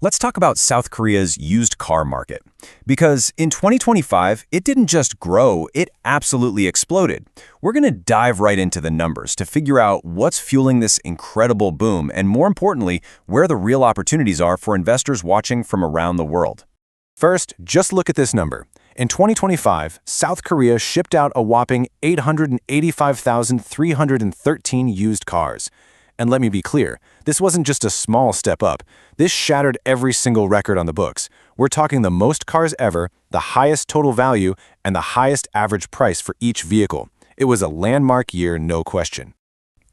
Let's talk about South Korea's used car market. Because in 2025, it didn't just grow, it absolutely exploded. We're going to dive right into the numbers to figure out what's fueling this incredible boom and, more importantly, where the real opportunities are for investors watching from around the world. First, just look at this number. In 2025, South Korea shipped out a whopping 885,313 used cars. And let me be clear, this wasn't just a small step up. This shattered every single record on the books. We're talking the most cars ever, the highest total value, and the highest average price for each vehicle. It was a landmark year, no question.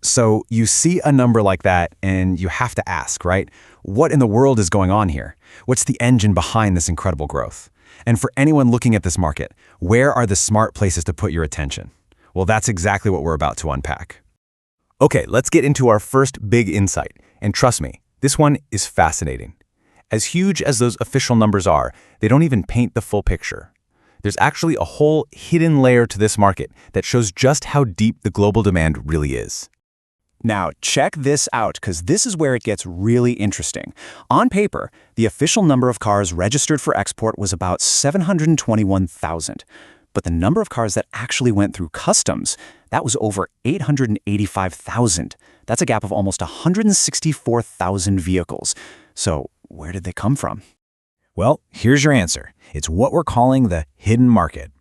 So you see a number like that and you have to ask, right? What in the world is going on here? What's the engine behind this incredible growth? And for anyone looking at this market, where are the smart places to put your attention? Well, that's exactly what we're about to unpack. Okay, let's get into our first big insight. And trust me, this one is fascinating. As huge as those official numbers are, they don't even paint the full picture. There's actually a whole hidden layer to this market that shows just how deep the global demand really is. Now, check this out, because this is where it gets really interesting. On paper, the official number of cars registered for export was about 721,000. But the number of cars that actually went through customs, that was over 885,000. That's a gap of almost 164,000 vehicles. So where did they come from? Well, here's your answer. It's what we're calling the hidden market.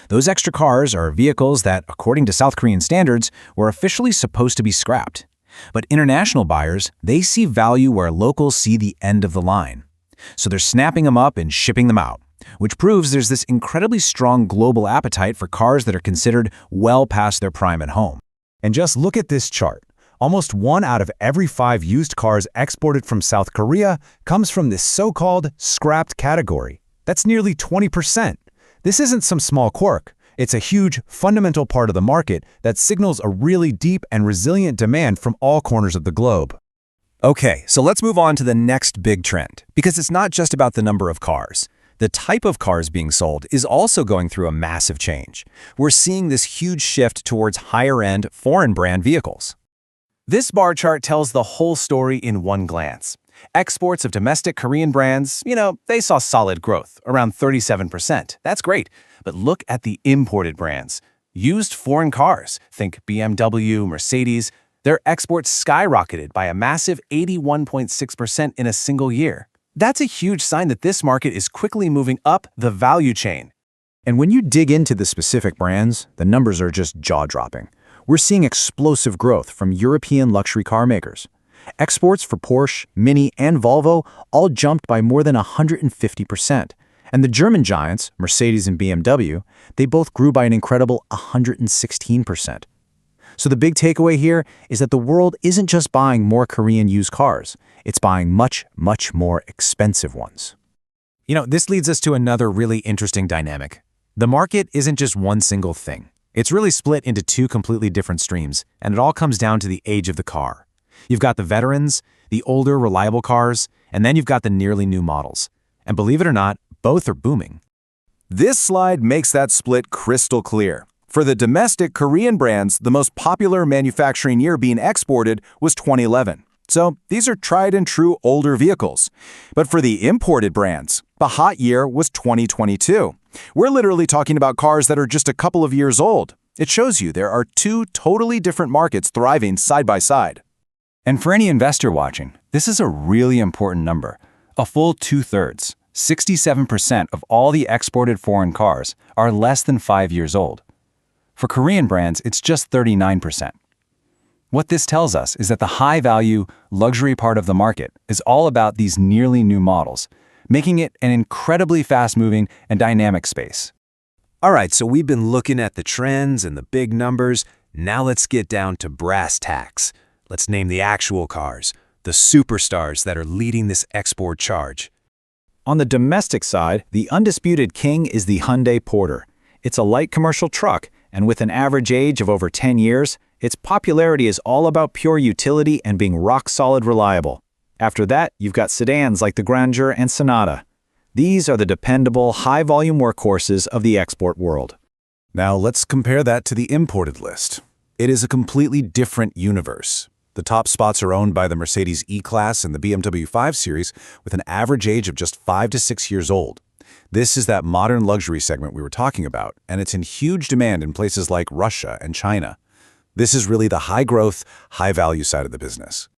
Those extra cars are vehicles that, according to South Korean standards, were officially supposed to be scrapped. But international buyers, they see value where locals see the end of the line. So they're snapping them up and shipping them out, which proves there's this incredibly strong global appetite for cars that are considered well past their prime at home. And just look at this chart. Almost 1 out of every 5 used cars exported from South Korea comes from this so-called scrapped category. That's nearly 20%. This isn't some small quirk. It's a huge, fundamental part of the market that signals a really deep and resilient demand from all corners of the globe. Okay, so let's move on to the next big trend, because it's not just about the number of cars. The type of cars being sold is also going through a massive change. We're seeing this huge shift towards higher-end, foreign-brand vehicles. This bar chart tells the whole story in one glance. Exports of domestic Korean brands, they saw solid growth, around 37%. That's great. But look at the imported brands. Used foreign cars, think BMW, Mercedes, their exports skyrocketed by a massive 81.6% in a single year. That's a huge sign that this market is quickly moving up the value chain. And when you dig into the specific brands, the numbers are just jaw-dropping. We're seeing explosive growth from European luxury car makers. Exports for Porsche, Mini, and Volvo all jumped by more than 150%. And the German giants, Mercedes and BMW, they both grew by an incredible 116%. So the big takeaway here is that the world isn't just buying more Korean used cars. It's buying much, much more expensive ones. This leads us to another really interesting dynamic. The market isn't just one single thing. It's really split into 2 completely different streams, and it all comes down to the age of the car. You've got the veterans, the older, reliable cars, and then you've got the nearly new models. And believe it or not, both are booming. This slide makes that split crystal clear. For the domestic Korean brands, the most popular manufacturing year being exported was 2011. So these are tried and true older vehicles. But for the imported brands, the hot year was 2022. We're literally talking about cars that are just a couple of years old. It shows you there are 2 totally different markets thriving side by side. And for any investor watching, this is a really important number. A full 2/3, 67% of all the exported foreign cars are less than 5 years old. For Korean brands, it's just 39%. What this tells us is that the high-value, luxury part of the market is all about these nearly new models, making it an incredibly fast-moving and dynamic space. All right, so we've been looking at the trends and the big numbers. Now let's get down to brass tacks. Let's name the actual cars, the superstars that are leading this export charge. On the domestic side, the undisputed king is the Hyundai Porter. It's a light commercial truck, and with an average age of over 10 years, its popularity is all about pure utility and being rock-solid reliable. After that, you've got sedans like the Grandeur and Sonata. These are the dependable, high-volume workhorses of the export world. Now let's compare that to the imported list. It is a completely different universe. The top spots are owned by the Mercedes E-Class and the BMW 5 Series, with an average age of just 5 to 6 years old. This is that modern luxury segment we were talking about, and it's in huge demand in places like Russia and China. This is really the high-growth, high-value side of the business.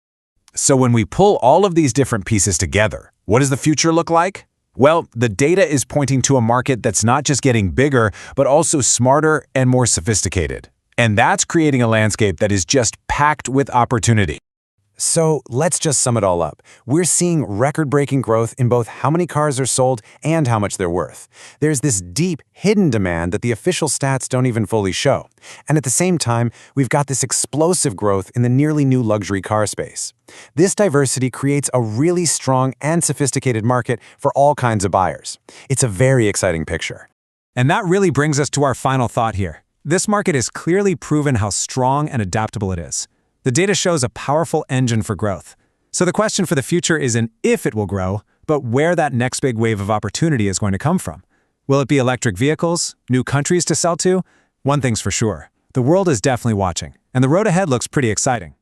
So when we pull all of these different pieces together, what does the future look like? Well, the data is pointing to a market that's not just getting bigger, but also smarter and more sophisticated. And that's creating a landscape that is just packed with opportunity. So let's just sum it all up. We're seeing record-breaking growth in both how many cars are sold and how much they're worth. There's this deep, hidden demand that the official stats don't even fully show. And at the same time, we've got this explosive growth in the nearly new luxury car space. This diversity creates a really strong and sophisticated market for all kinds of buyers. It's a very exciting picture. And that really brings us to our final thought here. This market has clearly proven how strong and adaptable it is. The data shows a powerful engine for growth. So the question for the future isn't if it will grow, but where that next big wave of opportunity is going to come from. Will it be electric vehicles, new countries to sell to? One thing's for sure, the world is definitely watching, and the road ahead looks pretty exciting.